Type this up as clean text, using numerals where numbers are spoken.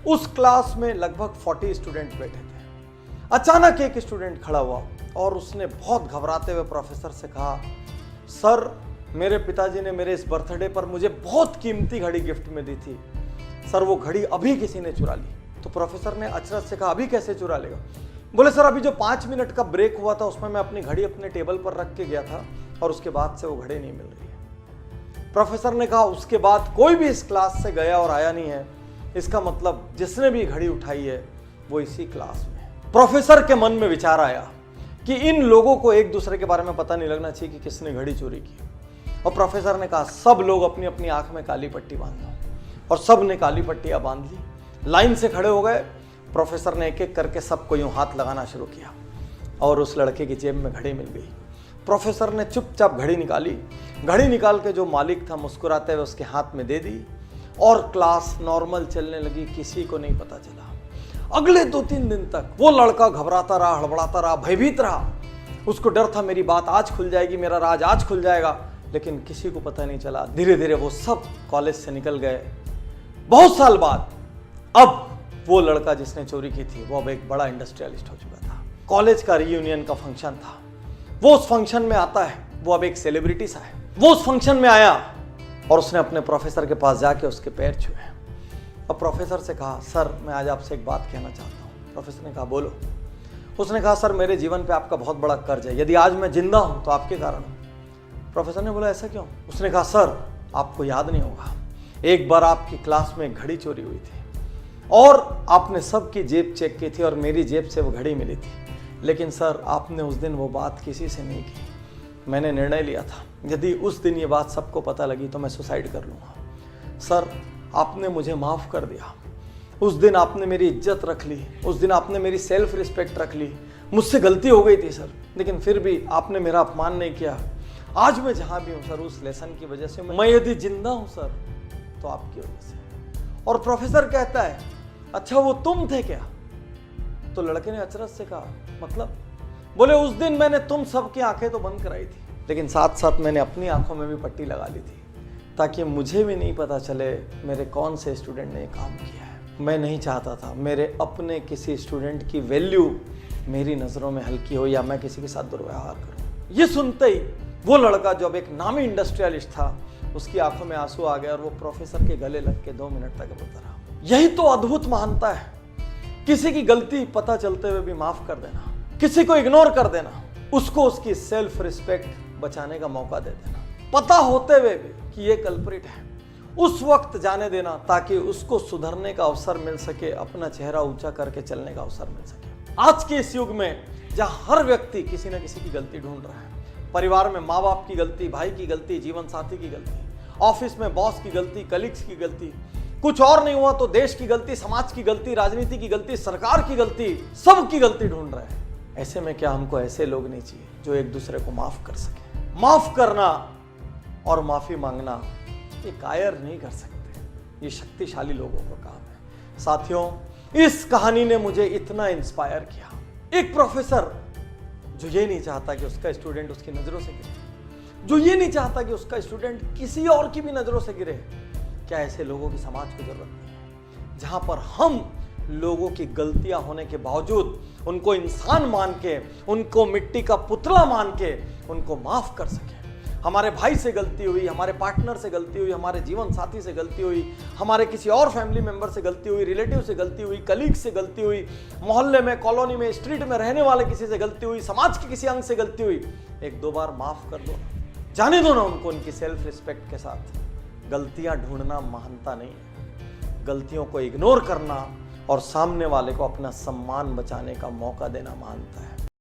उस क्लास में लगभग 40 स्टूडेंट बैठे थे। अचानक एक स्टूडेंट खड़ा हुआ और उसने बहुत घबराते हुए प्रोफेसर से कहा, सर मेरे पिताजी ने मेरे इस बर्थडे पर मुझे बहुत कीमती घड़ी गिफ्ट में दी थी, सर वो घड़ी अभी किसी ने चुरा ली। तो प्रोफेसर ने अचरज से कहा, अभी कैसे चुरा लेगा? बोले सर अभी जो 5 मिनट का ब्रेक हुआ था उसमें मैं अपनी घड़ी अपने टेबल पर रख के गया था और उसके बाद से वो घड़ी नहीं मिल रही है। प्रोफेसर ने कहा, उसके बाद कोई भी इस क्लास से गया और आया नहीं है, इसका मतलब जिसने भी घड़ी उठाई है वो इसी क्लास में है। प्रोफेसर के मन में विचार आया कि इन लोगों को एक दूसरे के बारे में पता नहीं लगना चाहिए कि किसने घड़ी चोरी की। और प्रोफेसर ने कहा, सब लोग अपनी अपनी आंख में काली पट्टी बांध लो। और सब ने काली पट्टियां बांध ली, लाइन से खड़े हो गए। प्रोफेसर ने एक एक करके सबको यूं हाथ लगाना शुरू किया और उस लड़के की जेब में घड़ी मिल गई। प्रोफेसर ने चुपचाप घड़ी निकाली, घड़ी निकाल के जो मालिक था मुस्कुराते हुए उसके हाथ में दे दी और क्लास नॉर्मल चलने लगी, किसी को नहीं पता चला। अगले 2-3 दिन तक वो लड़का घबराता रहा, हड़बड़ाता रहा, भयभीत रहा। उसको डर था मेरी बात आज खुल जाएगी, मेरा राज आज खुल जाएगा, लेकिन किसी को पता नहीं चला। धीरे धीरे वो सब कॉलेज से निकल गए। बहुत साल बाद अब वो लड़का जिसने चोरी की थी वो अब एक बड़ा इंडस्ट्रियलिस्ट हो चुका था। कॉलेज का रीयूनियन का फंक्शन था, वो उस फंक्शन में आता है, वो अब एक सेलिब्रिटी सा है। वो उस फंक्शन में आया और उसने अपने प्रोफेसर के पास जाके उसके पैर छुए। अब प्रोफेसर से कहा, सर मैं आज आपसे एक बात कहना चाहता हूँ। प्रोफेसर ने कहा, बोलो। उसने कहा, सर मेरे जीवन पे आपका बहुत बड़ा कर्ज है, यदि आज मैं जिंदा हूँ तो आपके कारण हूँ। प्रोफेसर ने बोला, ऐसा क्यों? उसने कहा, सर आपको याद नहीं होगा, एक बार आपकी क्लास में एक घड़ी चोरी हुई थी और आपने सबकी जेब चेक की थी और मेरी जेब से वो घड़ी मिली थी, लेकिन सर आपने उस दिन वो बात किसी से नहीं की। मैंने निर्णय लिया था यदि उस दिन ये बात सबको पता लगी तो मैं सुसाइड कर लूँगा। सर आपने मुझे माफ़ कर दिया, उस दिन आपने मेरी इज्जत रख ली, उस दिन आपने मेरी सेल्फ रिस्पेक्ट रख ली। मुझसे गलती हो गई थी सर, लेकिन फिर भी आपने मेरा अपमान नहीं किया। आज मैं जहाँ भी हूँ सर उस लेसन की वजह से, मैं यदि जिंदा हूँ सर तो आपकी वजह से। और प्रोफेसर कहता है, अच्छा वो तुम थे क्या? तो लड़के ने अचरज से कहा, मतलब? बोले, उस दिन मैंने तुम सबकी आंखें तो बंद कराई थी, लेकिन साथ साथ मैंने अपनी आंखों में भी पट्टी लगा ली थी ताकि मुझे भी नहीं पता चले मेरे कौन से स्टूडेंट ने ये काम किया है। मैं नहीं चाहता था मेरे अपने किसी स्टूडेंट की वैल्यू मेरी नज़रों में हल्की हो या मैं किसी के साथ दुर्व्यवहार करूं। ये सुनते ही वो लड़का जो अब एक नामी इंडस्ट्रियलिस्ट था, उसकी आंखों में आंसू आ गया और वो प्रोफेसर के गले लग के 2 मिनट तक रोता रहा। यही तो अद्भुत महानता है, किसी की गलती पता चलते हुए भी माफ कर देना, किसी को इग्नोर कर देना, उसको उसकी सेल्फ रिस्पेक्ट बचाने का मौका दे देना, पता होते हुए भी कि ये कल्प्रिट है, उस वक्त जाने देना ताकि उसको सुधरने का अवसर मिल सके, अपना चेहरा ऊंचा करके चलने का अवसर मिल सके। आज के इस युग में जहां हर व्यक्ति किसी न किसी की गलती ढूंढ रहा है, परिवार में माँ बाप की गलती, भाई की गलती, जीवन साथी की गलती, ऑफिस में बॉस की गलती, कलीग्स की गलती, कुछ और नहीं हुआ तो देश की गलती, समाज की गलती, राजनीति की गलती, सरकार की गलती, सबकी गलती ढूंढ रहे हैं। ऐसे में क्या हमको ऐसे लोग नहीं चाहिए जो एक दूसरे को माफ कर सके? माफ करना और माफी मांगना ये कायर नहीं कर सकते, ये शक्तिशाली लोगों का काम है। साथियों, इस कहानी ने मुझे इतना इंस्पायर किया। एक प्रोफेसर जो ये नहीं चाहता कि उसका स्टूडेंट उसकी नजरों से गिरे, जो ये नहीं चाहता कि उसका स्टूडेंट किसी और की भी नजरों से गिरे। क्या ऐसे लोगों की समाज को जरूरत नहीं है, जहां पर हम लोगों की गलतियां होने के बावजूद उनको इंसान मान के, उनको मिट्टी का पुतला मान के उनको माफ कर सके। हमारे भाई से गलती हुई, हमारे पार्टनर से गलती हुई, हमारे जीवन साथी से गलती हुई, हमारे किसी और फैमिली मेंबर से गलती हुई, रिलेटिव से गलती हुई, कलीग से गलती हुई, मोहल्ले में, कॉलोनी में, स्ट्रीट में रहने वाले किसी से गलती हुई, समाज के किसी अंग से गलती हुई, 1-2 बार माफ कर दो, जाने दो ना उनको उनकी सेल्फ रिस्पेक्ट के साथ। गलतियां ढूंढना महानता नहीं है, गलतियों को इग्नोर करना और सामने वाले को अपना सम्मान बचाने का मौका देना महानता है।